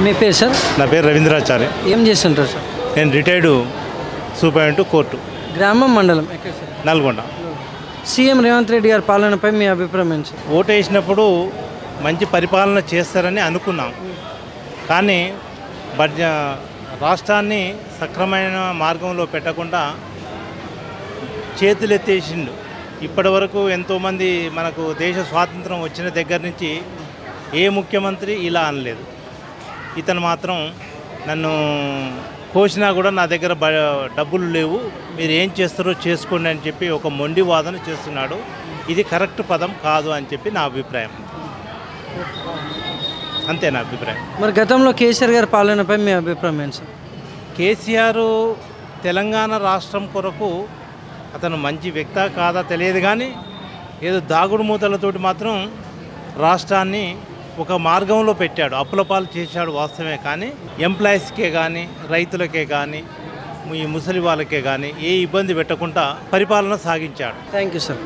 మీ పేరు సార్? నా పేరు రవీంద్రాచార్య. ఏం చేస్తుంటారు సార్? నేను రిటైర్డ్ సూపరింటెండెంట్ కోర్టు, గ్రామం మండలం ఎక్కడ సార్? నల్గొండ. సీఎం రేవంత్ రెడ్డి గారి పాలనపై మీ అభిప్రాయం ఏంటి సార్? ఓటు వేసినప్పుడు మంచి పరిపాలన చేస్తారని అనుకున్నాం, కానీ రాష్ట్రాన్ని సక్రమైన మార్గంలో పెట్టకుండా చేతులెత్తేసిండు. ఇప్పటి వరకు ఎంతోమంది మనకు దేశ స్వాతంత్రం వచ్చిన దగ్గర నుంచి ఏ ముఖ్యమంత్రి ఇలా అనలేదు. ఇతను మాత్రం నన్ను కోసినా కూడా నా దగ్గర డబ్బులు లేవు, మీరు ఏం చేస్తారో చేసుకోండి అని చెప్పి ఒక మొండి వాదన చేస్తున్నాడు. ఇది కరెక్ట్ పదం కాదు అని చెప్పి నా అభిప్రాయం. అంతే నా అభిప్రాయం. మరి గతంలో కేసీఆర్ గారి పాలనపై మీ అభిప్రాయం ఏంటి సార్? కేసీఆర్ తెలంగాణ రాష్ట్రం కొరకు అతను మంచి వ్యక్తా కాదా తెలియదు, కానీ ఏదో దాగుడు మూతలతోటి మాత్రం రాష్ట్రాన్ని ఒక మార్గంలో పెట్టాడు, అప్పుల పాలు చేశాడు వాస్తవమే. కానీ ఎంప్లాయీస్కే కానీ రైతులకే కానీ ఈ ముసలి వాళ్ళకే కానీ ఏ ఇబ్బంది పెట్టకుండా పరిపాలన సాగించాడు. Thank you sir.